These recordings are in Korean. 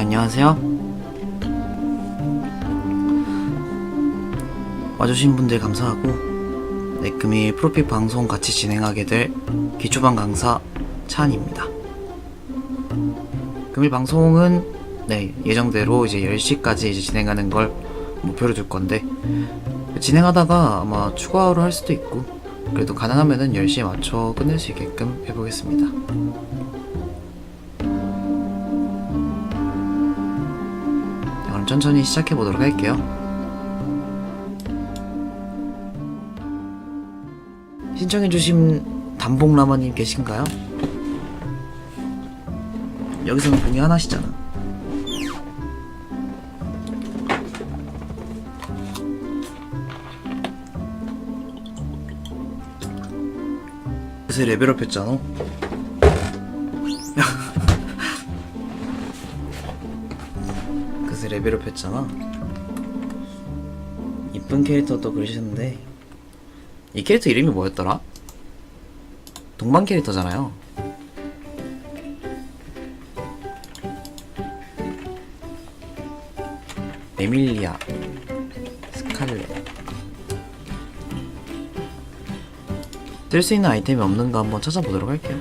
안녕하세요. 와주신 분들 감사하고, 네, 금일 프로필 방송 같이 진행하게 될 기초반 강사 차한입니다. 금일 방송은 예정대로 이제 10시까지 이제 진행하는 걸 목표로 둘 건데, 진행하다가 아마 추가로 할 수도 있고, 그래도 가능하면은 10시에 맞춰 끝낼 수 있게끔 해보겠습니다. 그럼 천천히 시작해 보도록 할게요. 신청해주신 담봉라마님 계신가요? 여기서는 봉이 하나시잖아. 그새 레벨업 했잖아. 그새 레벨업 했잖아. 이쁜 캐릭터도 그러셨는데, 이 캐릭터 이름이 뭐였더라? 동방 캐릭터잖아요. 에밀리아 스칼렛. 쓸 수 있는 아이템이 없는가 한번 찾아보도록 할게요.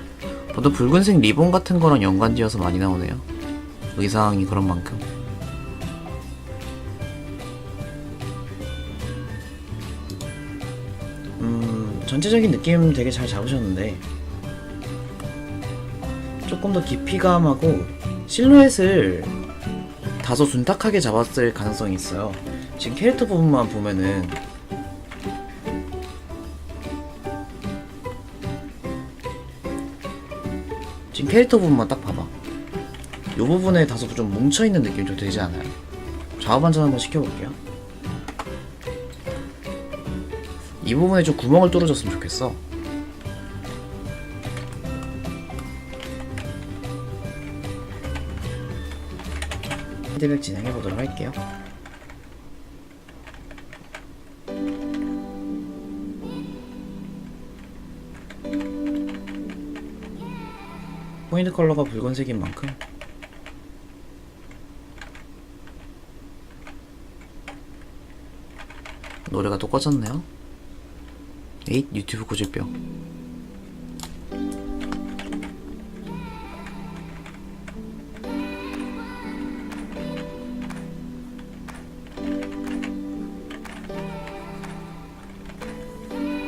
저도 붉은색 리본 같은 거랑 연관지어서 많이 나오네요. 의상이 그런 만큼. 전체적인 느낌 되게 잘 잡으셨는데, 조금 더 깊이감하고 실루엣을 다소 둔탁하게 잡았을 가능성이 있어요. 지금 캐릭터 부분만 보면은 지금 캐릭터 부분만 딱 봐봐. 이 부분에 다소 좀 뭉쳐있는 느낌이 좀 들지 않아요? 좌우 반전 한번 시켜볼게요. 이 부분에 좀 구멍을 뚫어줬으면 좋겠어. 피드백 진행해보도록 할게요. 포인트 컬러가 붉은색인 만큼 노래가 또 꺼졌네요. 에잇, 유튜브 고질병.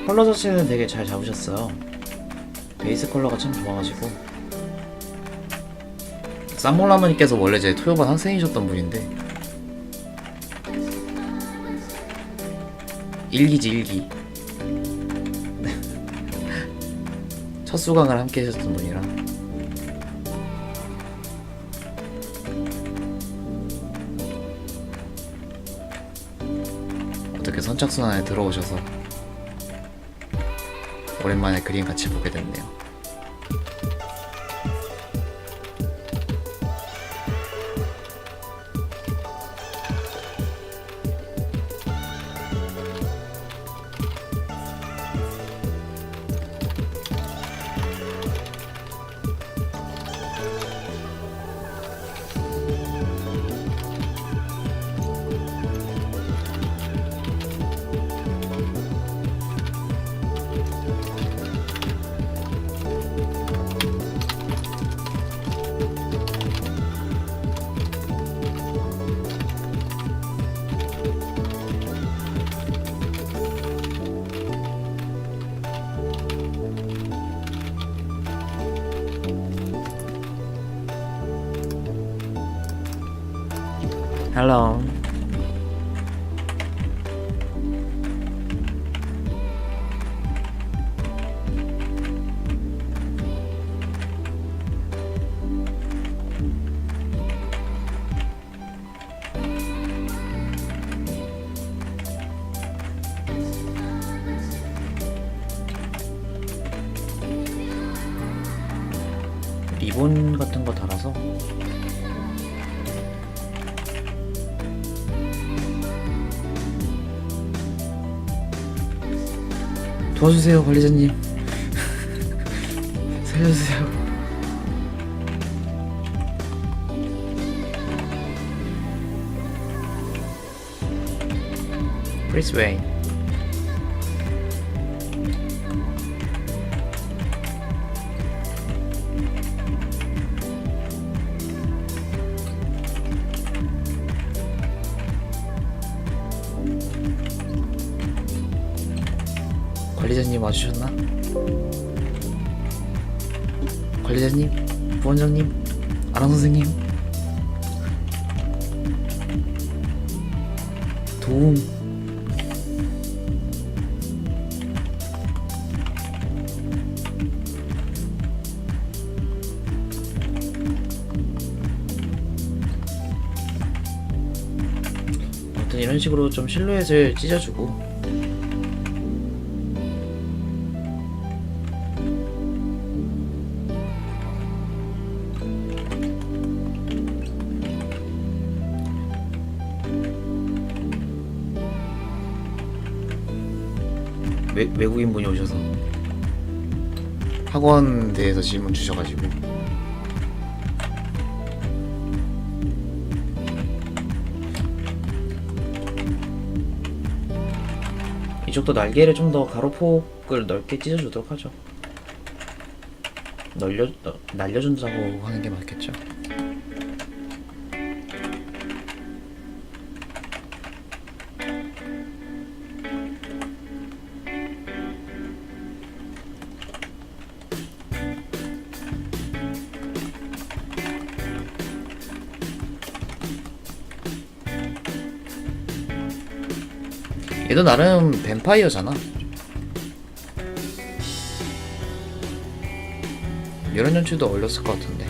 컬러 자체는 되게 잘 잡으셨어요. 베이스 컬러가 참 좋아가지고. 쌈몰라마님께서 원래 제 토요반 학생이셨던 분인데, 일기지. 첫 수강을 함께 하셨던 분이라. 어떻게 선착순 안에 들어오셔서 오랜만에 그림 같이 보게 됐네요. Hello. 리본 같은 거 달아서 도와주세요, 관리자님. 살려주세요. 프리스 웨인. 관리자님 와주셨나? 관리자님? 부원장님? 아랑 선생님? 도움. 아무튼 이런 식으로 좀 실루엣을 찢어주고, 외국인 분이 오셔서 학원 대해서 질문 주셔가지고 이쪽도 날개를 좀 더 가로폭을 넓게 찢어주도록 하죠. 날려준다고 하는 게 맞겠죠. 얘도 나름 뱀파이어잖아. 이런 연출도 어울렸을 것 같은데.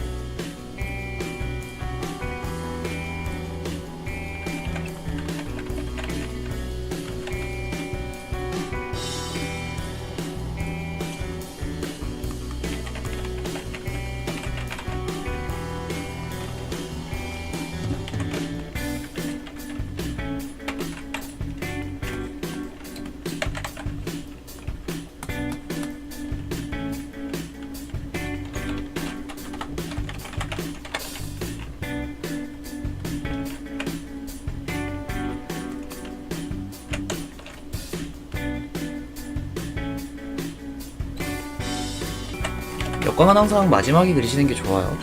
역광은 항상 마지막에 그리시는 게 좋아요.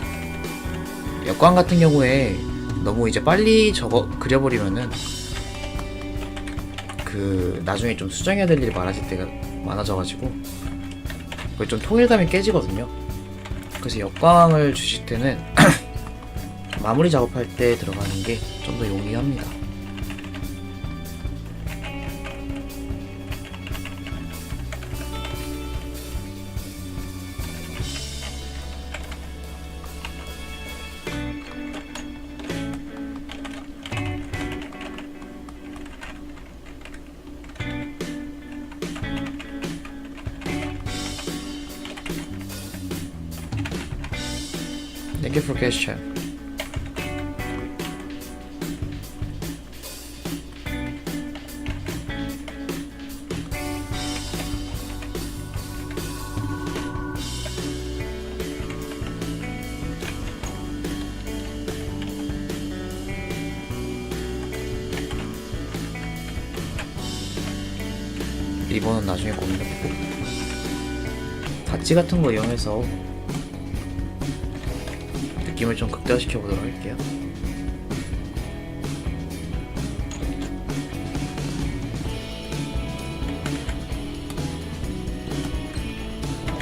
역광 같은 경우에 너무 이제 빨리 그려버리면은 나중에 좀 수정해야 될 일이 많아질 때가 많아져가지고 그게 좀 통일감이 깨지거든요. 그래서 역광을 주실 때는 마무리 작업할 때 들어가는 게 좀 더 용이합니다. Thank you for question. 리본은 나중에 고민해보고 바지 같은 거 이용해서 느낌을 좀 극대화시켜 보도록 할게요.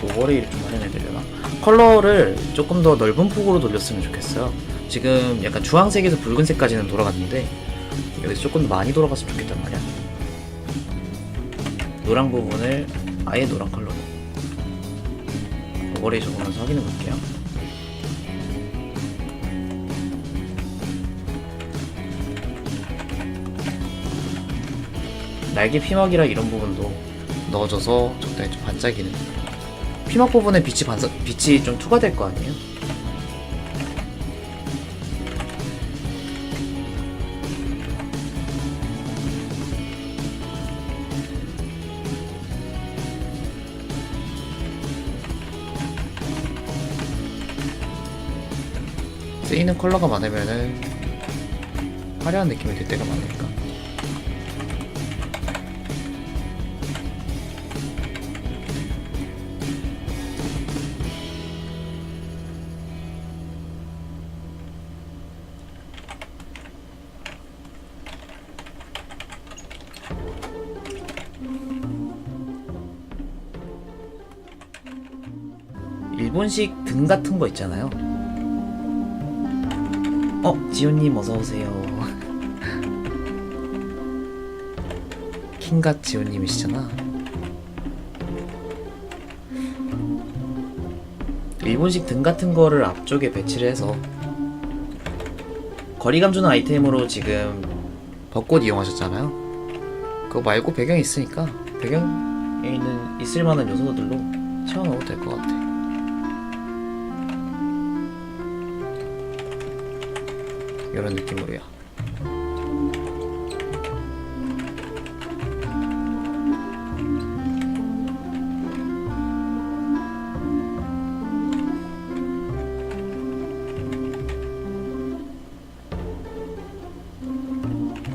오버레이를 좀 마련해드려나? 컬러를 조금 더 넓은 폭으로 돌렸으면 좋겠어요. 지금 약간 주황색에서 붉은색까지는 돌아갔는데 여기서 조금 더 많이 돌아갔으면 좋겠단 말이야. 노랑 부분을 아예 노란 컬러로 오버레이 적으면서 확인해 볼게요. 날개 피막이라 이런 부분도 넣어줘서 적당히 좀 반짝이는, 피막 부분에 빛이 좀 투과될 거 아니에요? 쓰이는 컬러가 많으면은 화려한 느낌이 들 때가 많으니까. 일본식 등 같은 거 있잖아요. 지호님 어서오세요. 킹갓 지호님이시잖아. 일본식 등 같은 거를 앞쪽에 배치를 해서 거리감 주는 아이템으로 지금 벚꽃 이용하셨잖아요. 그거 말고 배경이 있으니까 배경에 있는 있을만한 요소들로 채워넣어도 될 것 같아. 이런 느낌으로요.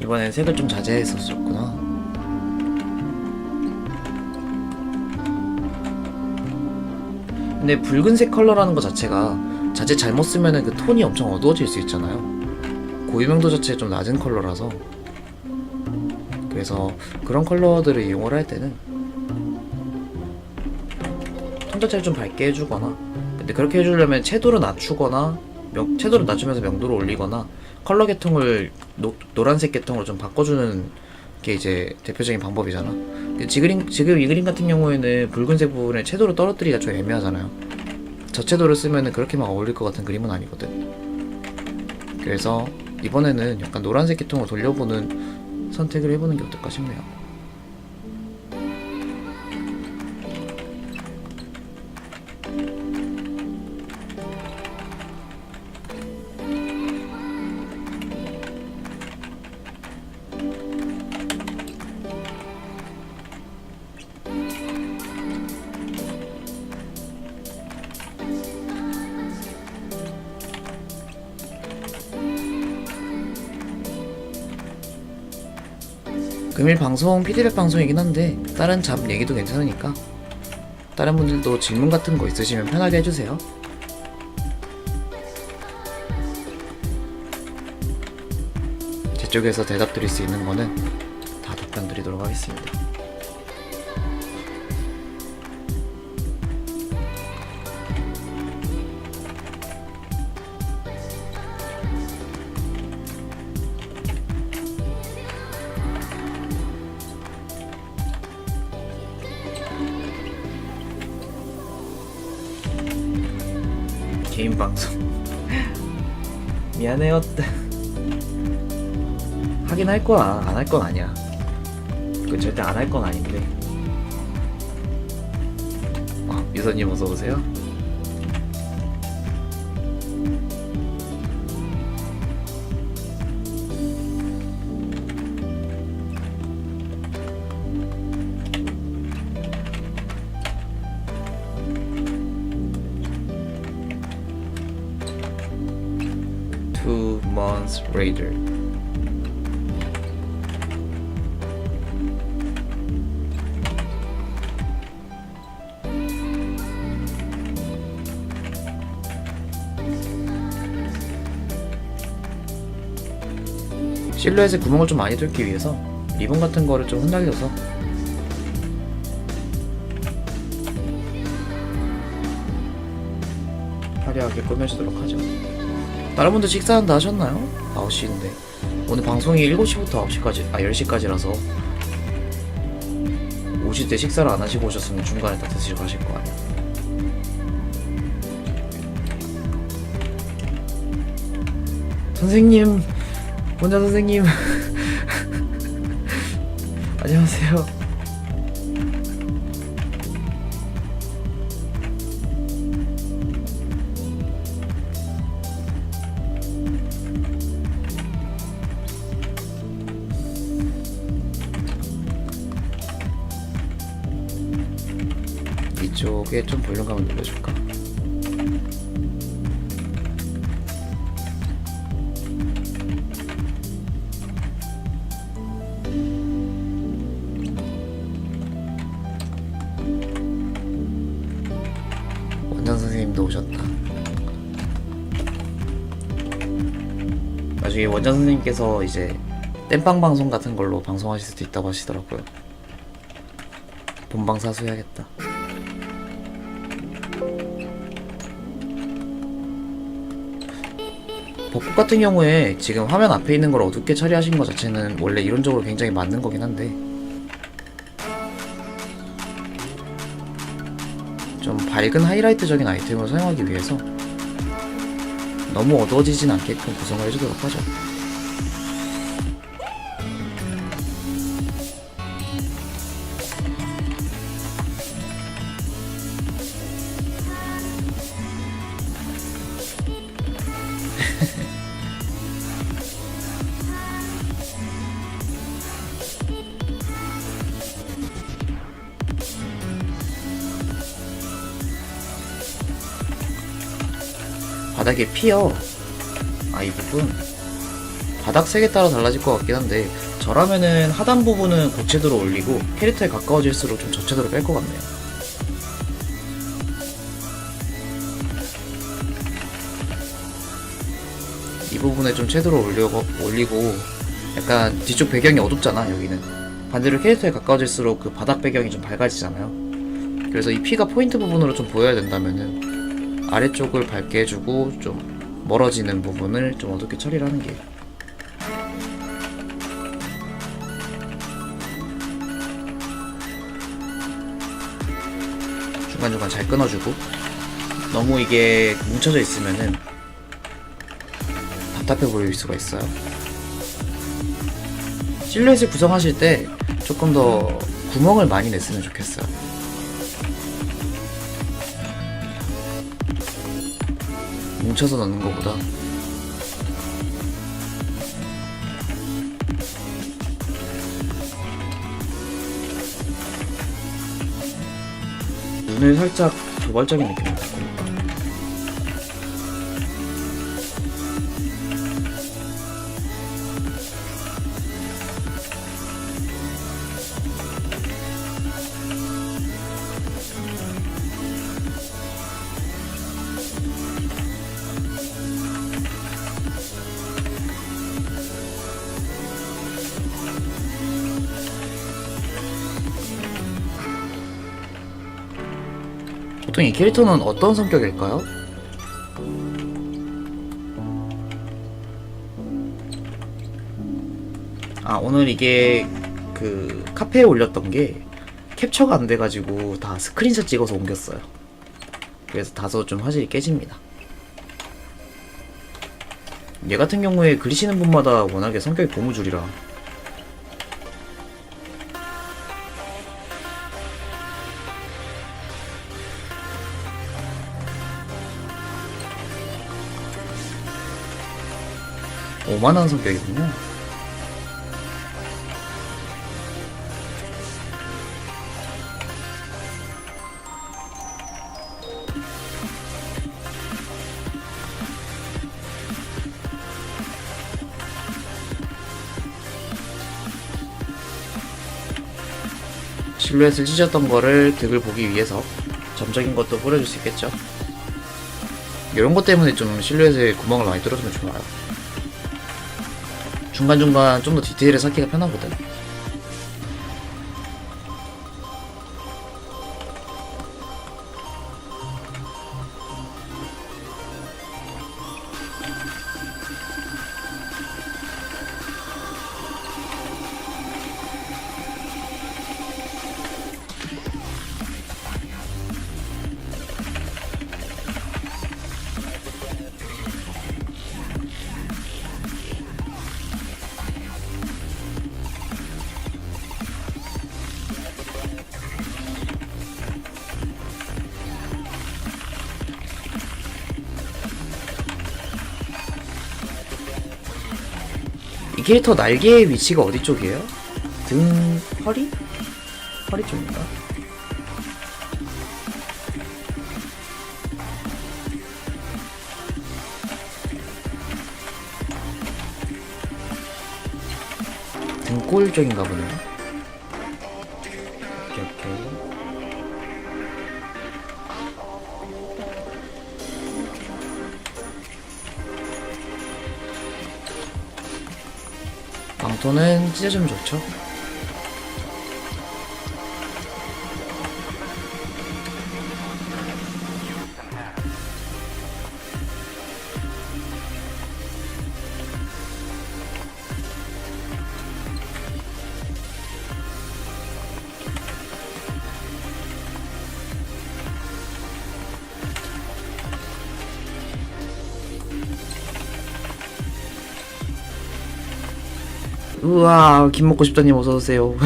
이번엔 색을 좀 자제했었구나. 근데 붉은색 컬러라는 것 자체가 자칫 잘못 쓰면은 그 톤이 엄청 어두워질 수 있잖아요. 고유명도 자체에 좀 낮은 컬러라서, 그래서 그런 컬러들을 이용을 할 때는 톤 자체를 좀 밝게 해주거나, 근데 그렇게 해주려면 채도를 낮추거나 채도를 낮추면서 명도를 올리거나 컬러 계통을 노란색 계통으로 좀 바꿔주는 게 이제 대표적인 방법이잖아. 지금 이 그림 같은 경우에는 붉은색 부분에 채도를 떨어뜨리기가 좀 애매하잖아요. 저채도를 쓰면은 그렇게 막 어울릴 것 같은 그림은 아니거든. 그래서 이번에는 약간 노란색 계통으로 돌려보는 선택을 해보는 게 어떨까 싶네요. 금일 방송 피드백 방송이긴 한데 다른 잡 얘기도 괜찮으니까 다른 분들도 질문 같은 거 있으시면 편하게 해주세요. 제 쪽에서 대답 드릴 수 있는 거는 다 답변 드리도록 하겠습니다. 개인 방송 미안해요. 하긴 할 거야. 안 할 건 아니야. 그 절대 안 할 건 아닌데. 유선님 어서 오세요. Two months later. 실루엣에 구멍을 좀 많이 뚫기 위해서 리본 같은 거를 좀 흩날려서 화려하게 꾸며주도록 하죠. 다른 분들 식사한다 하셨나요? 9시인데 오늘 방송이 7시부터 9시까지 10시까지라서 오실 때 식사를 안 하시고 오셨으면 중간에 다 드시고 가실 거 아니에요. 선생님, 원장 선생님. 안녕하세요. 이쪽에 좀 볼륨감을 늘려줄까? 원장 선생님도 오셨다. 나중에 원장 선생님께서 이제 땜빵 방송 같은 걸로 방송하실 수도 있다고 하시더라고요. 본방 사수해야겠다. 벚꽃 같은 경우에 지금 화면 앞에 있는 걸 어둡게 처리하신 것 자체는 원래 이론적으로 굉장히 맞는 거긴 한데 좀 밝은 하이라이트적인 아이템을 사용하기 위해서 너무 어두워지진 않게끔 구성을 해주도록 하죠. 바닥에 피어. 이 부분 바닥 색에 따라 달라질 것 같긴 한데 저라면은 하단 부분은 고채도로 올리고 캐릭터에 가까워질수록 좀 저채도로 뺄 것 같네요. 이 부분에 좀 채도로 올리고 약간 뒤쪽 배경이 어둡잖아. 여기는 반대로 캐릭터에 가까워질수록 그 바닥 배경이 좀 밝아지잖아요. 그래서 이 피가 포인트 부분으로 좀 보여야 된다면은 아래쪽을 밝게 해주고 좀 멀어지는 부분을 좀 어둡게 처리를 하는 게 중간중간 잘 끊어주고 너무 이게 뭉쳐져 있으면은 답답해 보일 수가 있어요. 실루엣을 구성하실 때 조금 더 구멍을 많이 냈으면 좋겠어요. 뭉쳐서 넣는 것보다 눈을 살짝 도발적인 느낌을 갖고 있다. 보통 이 캐릭터는 어떤 성격일까요? 오늘 이게 그 카페에 올렸던 게 캡처가 안 돼가지고 다 스크린샷 찍어서 옮겼어요. 그래서 다소 좀 화질이 깨집니다. 얘 같은 경우에 그리시는 분마다 워낙에 성격이 고무줄이라 오만한 성격이군요. 실루엣을 찢었던 거를 득을 보기 위해서 점적인 것도 뿌려줄 수 있겠죠. 이런 것 때문에 좀 실루엣에 구멍을 많이 뚫어주면 좋아요. 중간중간 좀 더 디테일을 쌓기가 편하거든. 이 캐릭터 날개의 위치가 어디 쪽이에요? 등... 허리? 허리 쪽인가? 등골 쪽인가 보네요. 이렇게 망토는 찢어주면 좋죠. 우와, 김 먹고 싶다님 어서오세요.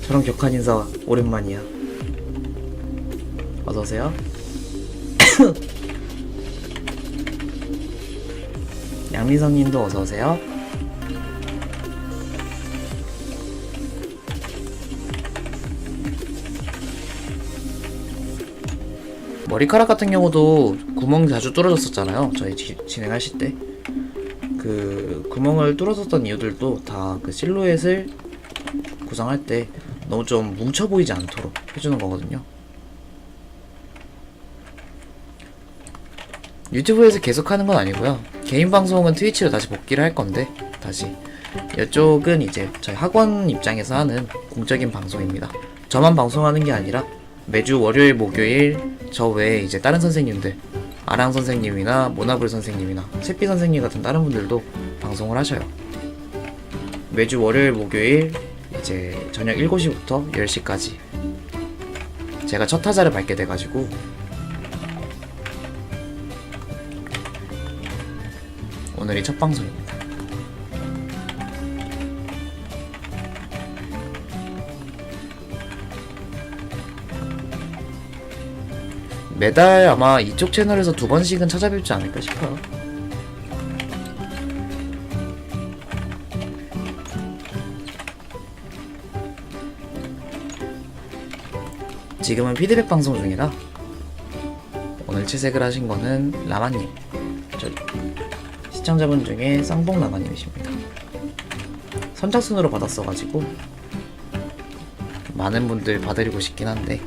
저런 격한 인사 오랜만이야. 어서오세요. 양민성님도 어서오세요. 머리카락 같은 경우도 구멍 자주 뚫어졌었잖아요. 저희 진행하실 때. 그 구멍을 뚫어졌던 이유들도 다 그 실루엣을 구성할 때 너무 좀 뭉쳐 보이지 않도록 해주는 거거든요. 유튜브에서 계속 하는 건 아니고요. 개인 방송은 트위치로 다시 복귀를 할 건데, 다시. 이쪽은 이제 저희 학원 입장에서 하는 공적인 방송입니다. 저만 방송하는 게 아니라 매주 월요일, 목요일 저 외에 이제 다른 선생님들, 아랑 선생님이나 모나블 선생님이나 세피 선생님 같은 다른 분들도 방송을 하셔요. 매주 월요일, 목요일 이제 저녁 7시부터 10시까지 제가 첫 타자를 밟게 돼가지고 오늘이 첫 방송입니다. 매달 아마 이쪽 채널에서 2번씩은 찾아뵙지 않을까 싶어요. 지금은 피드백 방송 중이라 오늘 채색을 하신 거는 라마님, 저기 시청자분 중에 쌍봉 라마님이십니다. 선착순으로 받았어가지고 많은 분들 봐드리고 싶긴 한데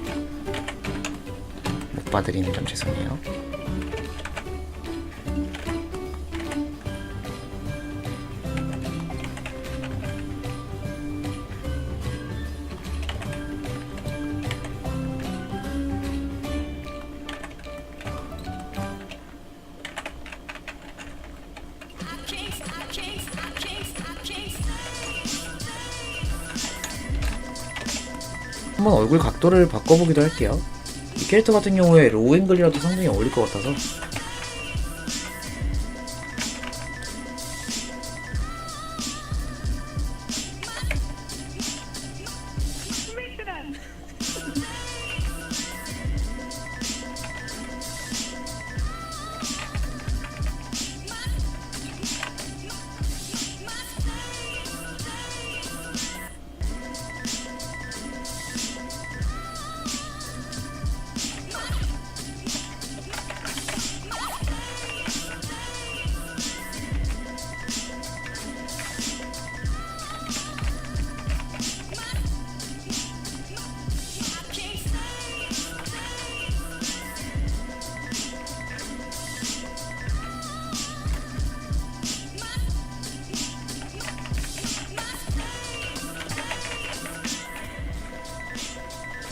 못 봐드리는 점 죄송해요. 한번 얼굴 각도를 바꿔보기도 할게요. 이 캐릭터 같은 경우에 로우 앵글이라도 상당히 어울릴 것 같아서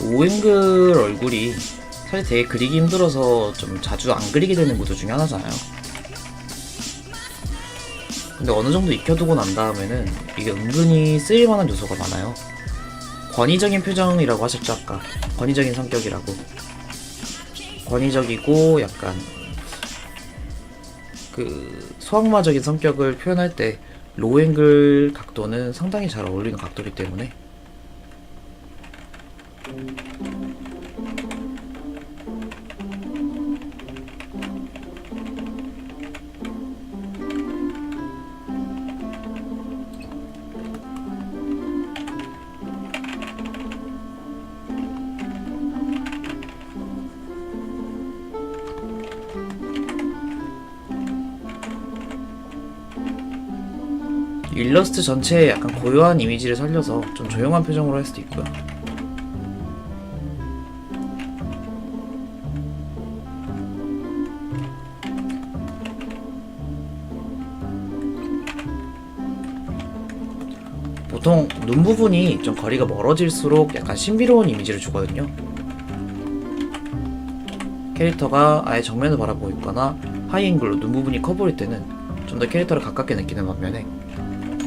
오앵글 얼굴이 사실 되게 그리기 힘들어서 좀 자주 안 그리게 되는 구조 중에 하나잖아요. 근데 어느 정도 익혀두고 난 다음에는 이게 은근히 쓰일만한 요소가 많아요. 권위적인 표정이라고 하셨죠 아까. 권위적인 성격이라고. 권위적이고 약간 그 소악마적인 성격을 표현할 때 로앵글 각도는 상당히 잘 어울리는 각도이기 때문에 일러스트 전체에 약간 고요한 이미지를 살려서 좀 조용한 표정으로 할 수도 있고요. 보통 눈 부분이 좀 거리가 멀어질수록 약간 신비로운 이미지를 주거든요. 캐릭터가 아예 정면을 바라보고 있거나 하이앵글로 눈 부분이 커 보일 때는 좀 더 캐릭터를 가깝게 느끼는 반면에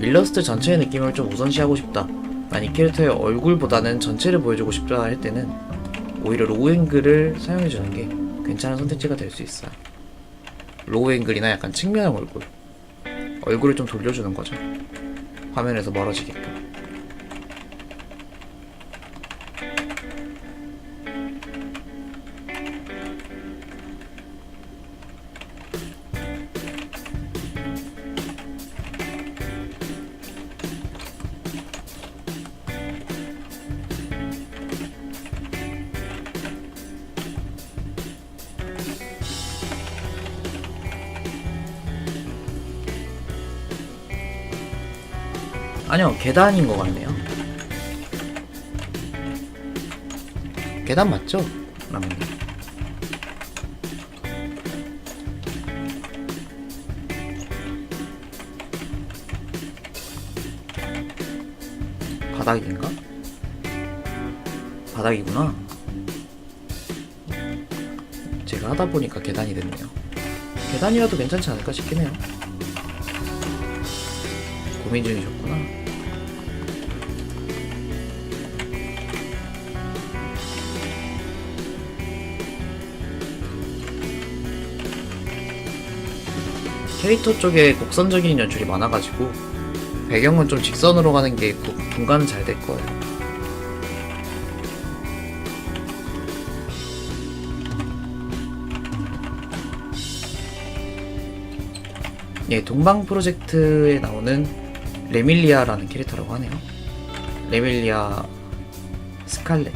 일러스트 전체의 느낌을 좀 우선시하고 싶다, 이 캐릭터의 얼굴보다는 전체를 보여주고 싶다 할 때는 오히려 로우 앵글을 사용해주는 게 괜찮은 선택지가 될 수 있어요. 로우 앵글이나 약간 측면형 얼굴을 좀 돌려주는 거죠. 화면에서 멀어지게끔. 아니요, 계단인 것 같네요. 계단 맞죠? 라면님. 바닥인가? 바닥이구나. 제가 하다 보니까 계단이 됐네요. 계단이라도 괜찮지 않을까 싶긴 해요. 고민 중이셨구나. 캐릭터 쪽에 곡선적인 연출이 많아가지고 배경은 좀 직선으로 가는 게 분간은 잘 될 거예요. 예, 동방 프로젝트에 나오는 레밀리아라는 캐릭터라고 하네요. 레밀리아 스칼렛.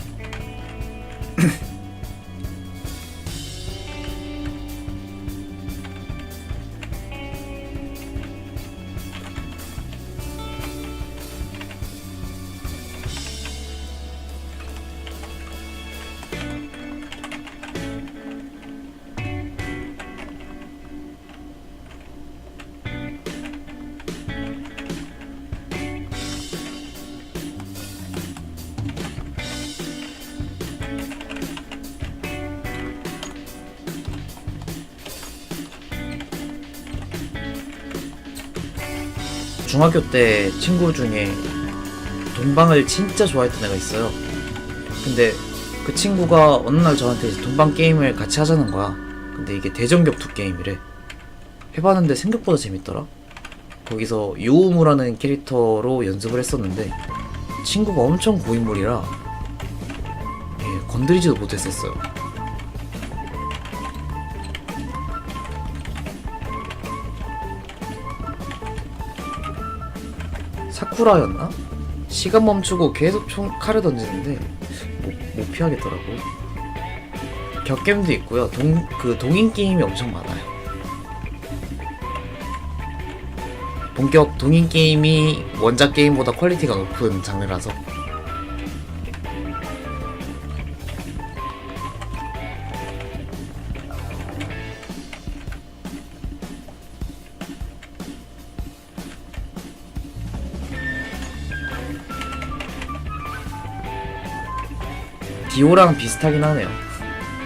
중학교 때 친구 중에 동방을 진짜 좋아했던 애가 있어요. 근데 그 친구가 어느 날 저한테 이제 동방 게임을 같이 하자는 거야. 근데 이게 대전격투 게임이래. 해봤는데 생각보다 재밌더라. 거기서 유우무라는 캐릭터로 연습을 했었는데 친구가 엄청 고인물이라 예, 건드리지도 못했었어요. 사쿠라였나? 시간 멈추고 계속 칼을 던지는데 못 피하겠더라고. 격겜도 있고요. 동인 게임이 엄청 많아요. 본격 동인 게임이 원작 게임보다 퀄리티가 높은 장르라서. 디오랑 비슷하긴 하네요.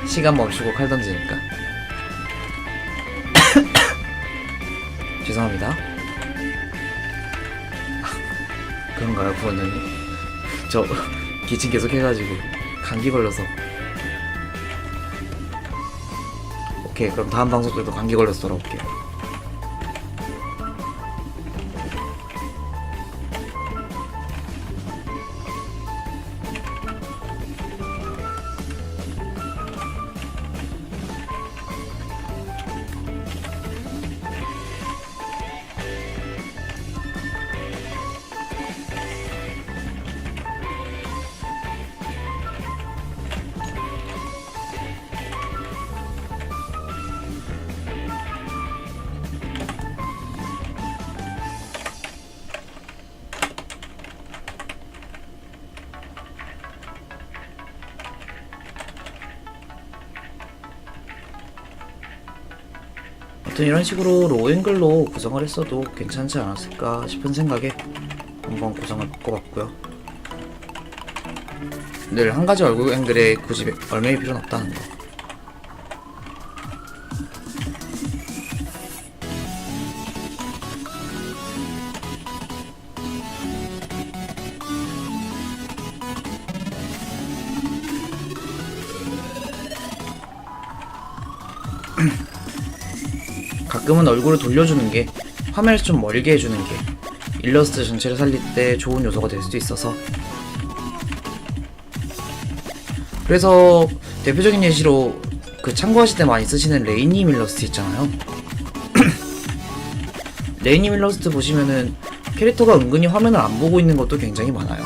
시간 멈추고 칼 던지니까. 죄송합니다. 그런가요, 부모님? 저 기침 계속 해가지고 감기 걸려서. 오케이, 그럼 다음 방송 때도 감기 걸려서 돌아올게요. 아무튼 이런 식으로 로앵글로 구성을 했어도 괜찮지 않았을까 싶은 생각에 한번 구성을 바꿔봤고요. 늘 한 가지 얼굴 앵글에 굳이 얼매일 필요는 없다는 거. 가끔은 얼굴을 돌려주는 게, 화면에서 좀 멀게 해주는 게 일러스트 전체를 살릴 때 좋은 요소가 될 수도 있어서. 그래서 대표적인 예시로 그 참고하실 때 많이 쓰시는 레이님 일러스트 있잖아요. 레이님 일러스트 보시면은 캐릭터가 은근히 화면을 안 보고 있는 것도 굉장히 많아요.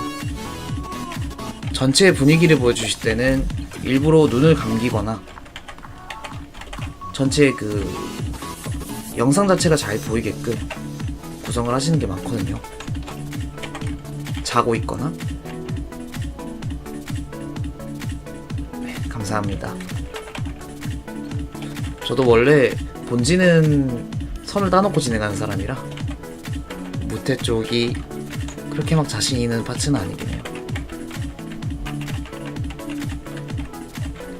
전체 분위기를 보여주실 때는 일부러 눈을 감기거나 전체 그 영상 자체가 잘 보이게끔 구성을 하시는 게 많거든요. 자고 있거나. 네, 감사합니다. 저도 원래 본지는 선을 따놓고 진행하는 사람이라 무태 쪽이 그렇게 막 자신 있는 파츠는 아니긴 해요.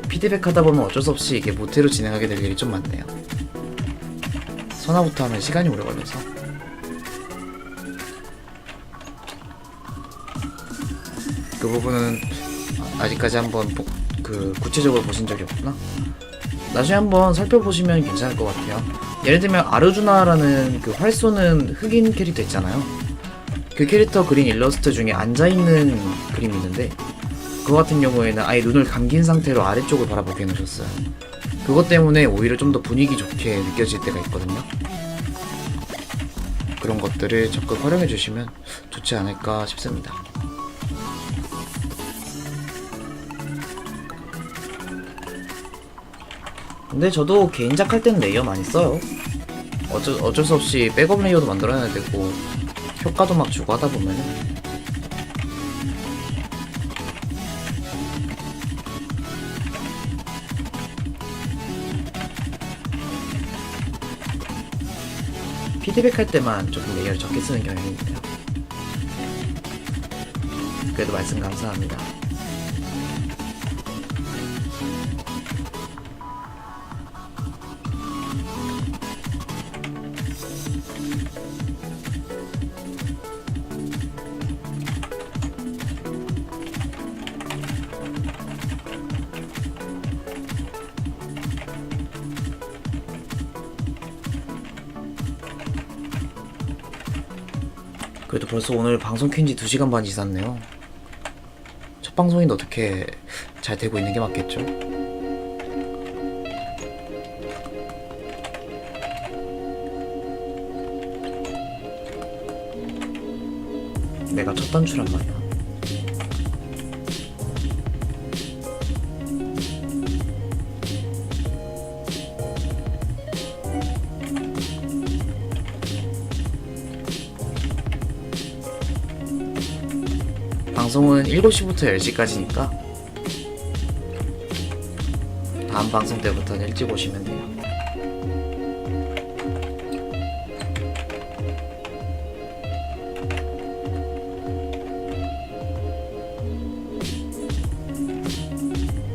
피드백 하다 보면 어쩔 수 없이 이게 무태로 진행하게 될 일이 좀 많네요. 선화부터 하면 시간이 오래 걸려서. 그 부분은 아직까지 한번 구체적으로 보신 적이 없구나. 나중에 한번 살펴보시면 괜찮을 것 같아요. 예를 들면 아르주나라는 그 활 쏘는 흑인 캐릭터 있잖아요. 그 캐릭터 그린 일러스트 중에 앉아있는 그림이 있는데, 그거 같은 경우에는 아예 눈을 감긴 상태로 아래쪽을 바라보게 해놓으셨어요. 그것 때문에 오히려 좀 더 분위기 좋게 느껴질 때가 있거든요. 그런 것들을 적극 활용해 주시면 좋지 않을까 싶습니다. 근데 저도 개인작 할 땐 레이어 많이 써요. 어쩔 수 없이 백업 레이어도 만들어야 되고 효과도 막 주고 하다 보면은. 피드백 할 때만 조금 레이어를 적게 쓰는 경향이 있네요. 그래도 말씀 감사합니다. 그래도 벌써 오늘 방송 켠지 2시간 반이 지났네요. 첫 방송인데 어떻게 잘 되고 있는 게 맞겠죠? 내가 첫 단추란 말이야. 방송은 7시부터 10시까지니까 다음 방송 때부터는 일찍 오시면 돼요.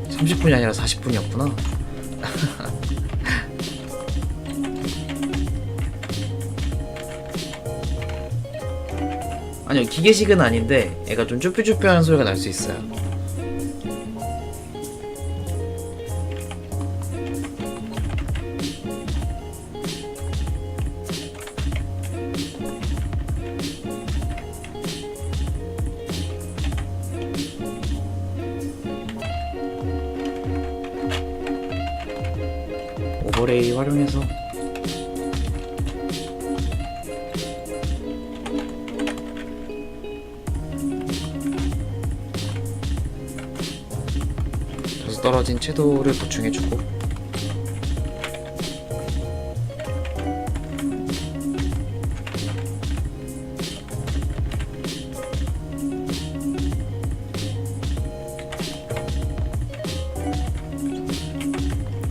(30분이) 아니라 40분이었구나. 아니요, 기계식은 아닌데 애가 좀 쭈뼛쭈뼛하는 소리가 날 수 있어요. 오버레이 활용해서 떨어진 채도를 보충해주고,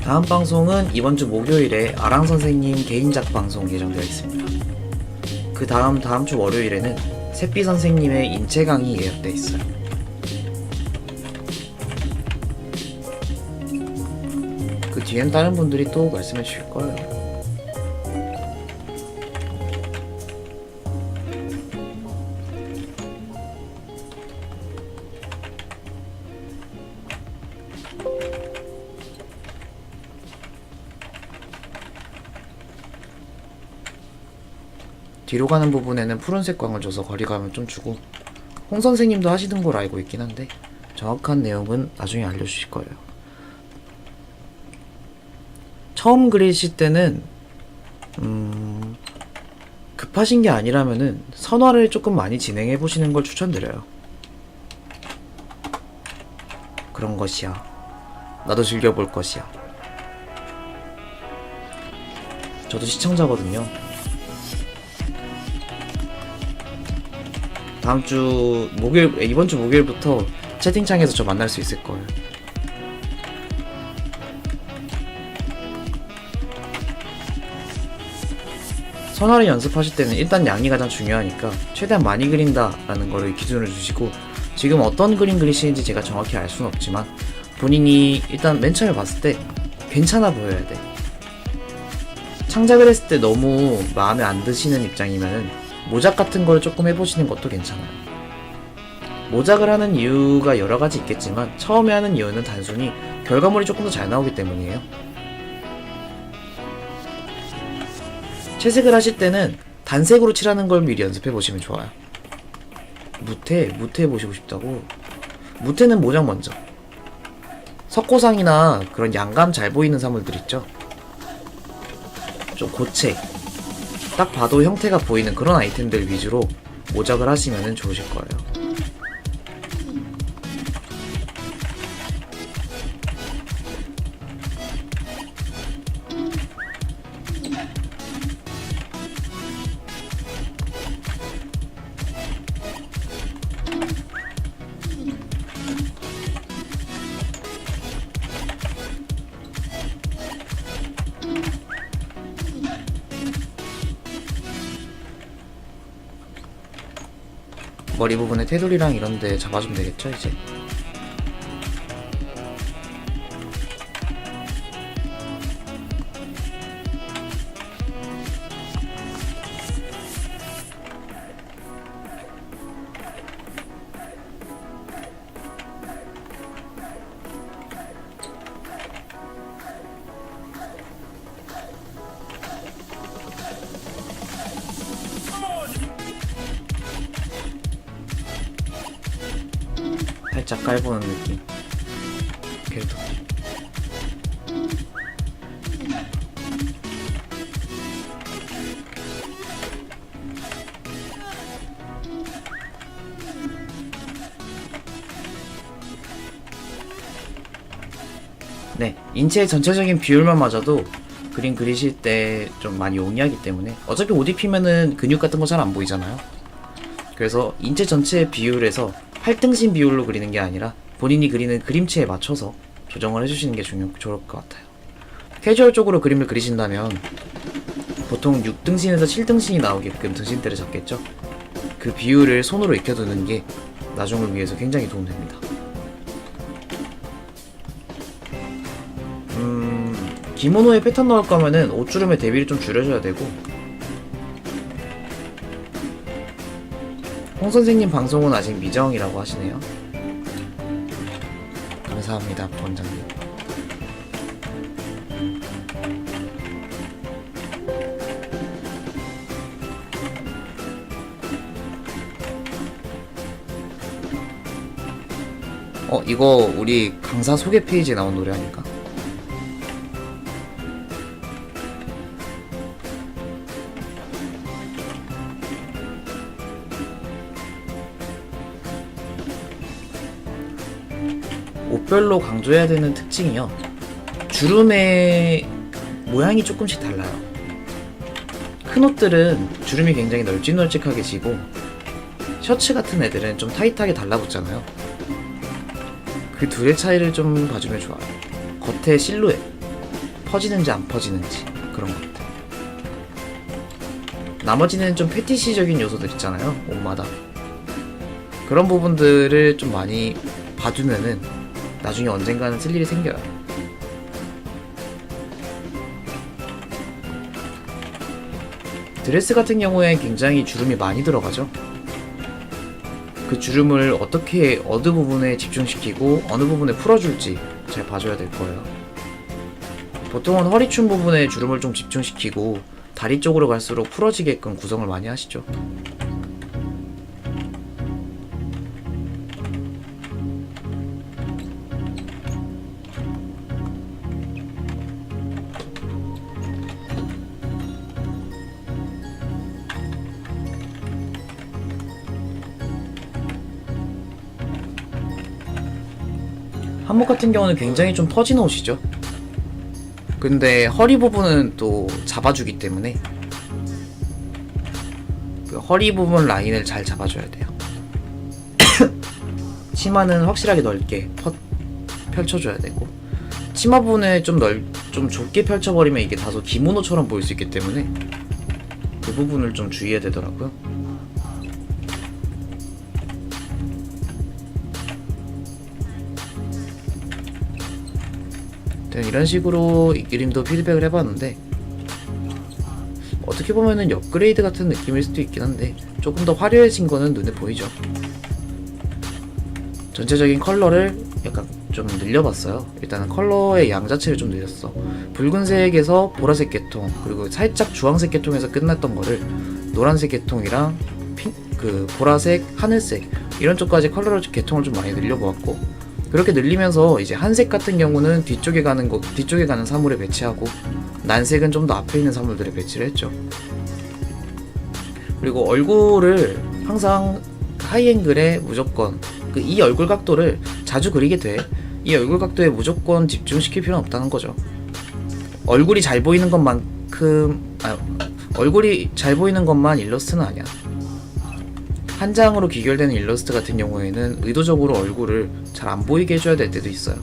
다음 방송은 이번 주 목요일에 아랑 선생님 개인작 방송 예정되어 있습니다. 그 다음 주 월요일에는 새삐 선생님의 인체 강의 예약되어 있어요. 그 뒤엔 다른 분들이 또 말씀해 주실 거예요. 뒤로 가는 부분에는 푸른색 광을 줘서 거리감을 좀 주고, 홍 선생님도 하시는 걸 알고 있긴 한데 정확한 내용은 나중에 알려주실 거예요. 처음 그리실 때는 급하신 게 아니라면은 선화를 조금 많이 진행해 보시는 걸 추천드려요. 그런 것이야. 나도 즐겨볼 것이야. 저도 시청자거든요. 다음 주 목요일, 이번 주 목요일부터 채팅창에서 저 만날 수 있을 거예요. 선화를 연습하실 때는 일단 양이 가장 중요하니까 최대한 많이 그린다라는 거를 기준을 두시고, 지금 어떤 그림 그리시는지 제가 정확히 알 수는 없지만 본인이 일단 맨 처음에 봤을 때 괜찮아 보여야 돼. 창작을 했을 때 너무 마음에 안 드시는 입장이면은 모작 같은 걸 조금 해보시는 것도 괜찮아요. 모작을 하는 이유가 여러 가지 있겠지만 처음에 하는 이유는 단순히 결과물이 조금 더 잘 나오기 때문이에요. 채색을 하실 때는 단색으로 칠하는 걸 미리 연습해 보시면 좋아요. 무태 해보시고 싶다고? 무태는 모작 먼저. 석고상이나 그런 양감 잘 보이는 사물들 있죠? 좀 고체, 딱 봐도 형태가 보이는 그런 아이템들 위주로 모작을 하시면 좋으실 거예요. 머리 부분에 테두리랑 이런데 잡아주면 되겠죠, 이제? 살짝 깔보는 느낌. 그래도 네, 인체의 전체적인 비율만 맞아도 그림 그리실 때 좀 많이 용이하기 때문에, 어차피 옷 입히면은 근육 같은 거 잘 안 보이잖아요. 그래서 인체 전체의 비율에서 8등신 비율로 그리는 게 아니라 본인이 그리는 그림체에 맞춰서 조정을 해주시는 게 좋을 것 같아요. 캐주얼적으로 그림을 그리신다면 보통 6등신에서 7등신이 나오게끔 등신대를 잡겠죠. 그 비율을 손으로 익혀두는 게 나중을 위해서 굉장히 도움됩니다. 기모노에 패턴 넣을 거면은 옷주름의 대비를 좀 줄여줘야 되고, 홍 선생님 방송은 아직 미정이라고 하시네요. 감사합니다, 원장님. 이거 우리 강사 소개 페이지에 나온 노래 아닐까? 옷별로 강조해야 되는 특징이요, 주름의 모양이 조금씩 달라요. 큰 옷들은 주름이 굉장히 널찍널찍하게 지고, 셔츠 같은 애들은 좀 타이트하게 달라붙잖아요. 그 둘의 차이를 좀 봐주면 좋아요. 겉의 실루엣, 퍼지는지 안 퍼지는지, 그런 것들. 나머지는 좀 패티시적인 요소들 있잖아요, 옷마다. 그런 부분들을 좀 많이 봐두면은 나중에 언젠가는 쓸 일이 생겨요. 드레스 같은 경우에 굉장히 주름이 많이 들어가죠. 그 주름을 어떻게 어느 부분에 집중시키고 어느 부분에 풀어줄지 잘 봐줘야 될 거예요. 보통은 허리춤 부분에 주름을 좀 집중시키고 다리 쪽으로 갈수록 풀어지게끔 구성을 많이 하시죠. 한복 같은 경우는 굉장히 좀 터진 옷이죠. 근데 허리 부분은 또 잡아주기 때문에 그 허리 부분 라인을 잘 잡아줘야 돼요. 치마는 확실하게 넓게 펼쳐줘야 되고, 치마 부분을 좀 좁게 펼쳐버리면 이게 다소 기모노처럼 보일 수 있기 때문에 그 부분을 좀 주의해야 되더라고요. 이런 식으로 이 그림도 피드백을 해봤는데, 어떻게 보면은 업그레이드 같은 느낌일 수도 있긴 한데 조금 더 화려해진 거는 눈에 보이죠. 전체적인 컬러를 약간 좀 늘려봤어요. 일단은 컬러의 양 자체를 좀 늘렸어. 붉은색에서 보라색 계통, 그리고 살짝 주황색 계통에서 끝났던 거를 노란색 계통이랑 그 보라색, 하늘색 이런 쪽까지 컬러를 계통을 좀 많이 늘려보았고, 그렇게 늘리면서 이제 한색 같은 경우는 뒤쪽에 가는 사물에 배치하고, 난색은 좀 더 앞에 있는 사물들에 배치를 했죠. 그리고 얼굴을 항상 하이앵글에 무조건 이 얼굴 각도를 자주 그리게 돼. 이 얼굴 각도에 무조건 집중시킬 필요는 없다는 거죠. 얼굴이 잘 보이는 것만 일러스트는 아니야. 한 장으로 귀결되는 일러스트 같은 경우에는 의도적으로 얼굴을 잘 안 보이게 해줘야 될 때도 있어요.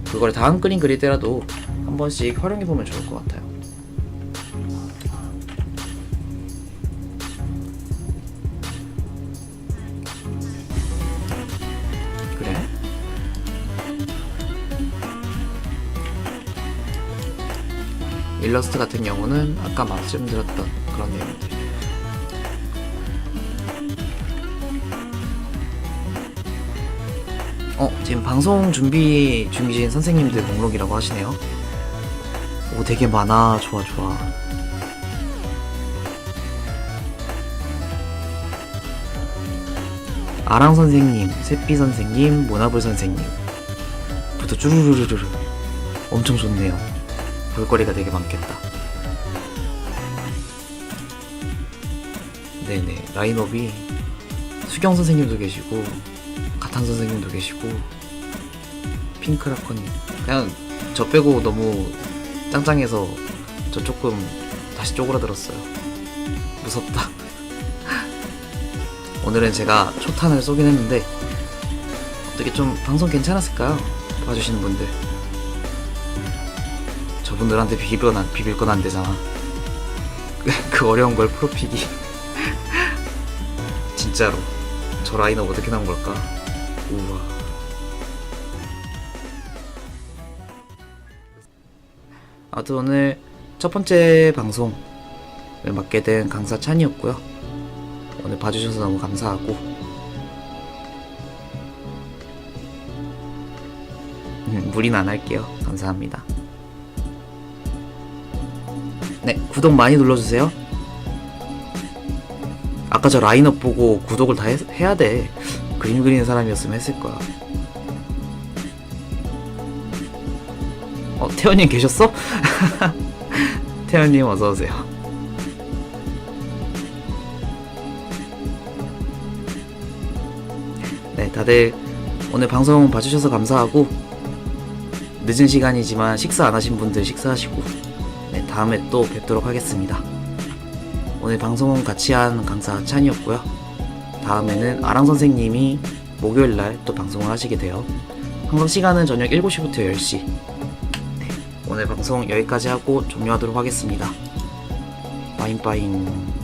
그걸 다음 그림 그릴 때라도 한 번씩 활용해보면 좋을 것 같아요. 그래? 일러스트 같은 경우는 아까 말씀드렸던 그런 내용들. 지금 방송 준비 중이신 선생님들 목록이라고 하시네요. 오, 되게 많아. 좋아. 아랑 선생님, 셋비 선생님, 모나불 선생님 부터 쭈루루루루 엄청 좋네요. 볼거리가 되게 많겠다. 네네, 라인업이 수경 선생님도 계시고 가탄 선생님도 계시고 핑크라커님, 그냥 저 빼고 너무 짱짱해서 저 조금 다시 쪼그라들었어요. 무섭다. 오늘은 제가 초탄을 쏘긴 했는데 어떻게 좀 방송 괜찮았을까요? 봐주시는 분들. 저분들한테 비빌 건 안 되잖아. 그 어려운 걸 프로픽이. 진짜로 저 라인업 어떻게 나온 걸까? 우와. 아무튼 오늘 첫 번째 방송을 맡게 된 강사 찬이었고요. 오늘 봐주셔서 너무 감사하고, 무리는 안 할게요. 감사합니다. 네, 구독 많이 눌러주세요. 아까 저 라인업 보고 구독을 다 해야 돼. 그림 그리는 사람이었으면 했을 거야. 태연님 계셨어? 태연님 어서오세요. 네, 다들 오늘 방송 봐주셔서 감사하고, 늦은 시간이지만 식사 안 하신 분들 식사하시고, 네, 다음에 또 뵙도록 하겠습니다. 오늘 방송은 같이 한 강사 찬이었고요. 다음에는 아랑 선생님이 목요일날 또 방송을 하시게 돼요. 항상 시간은 저녁 7시부터 10시. 네, 오늘 방송 여기까지 하고 종료하도록 하겠습니다. 빠잉빠잉.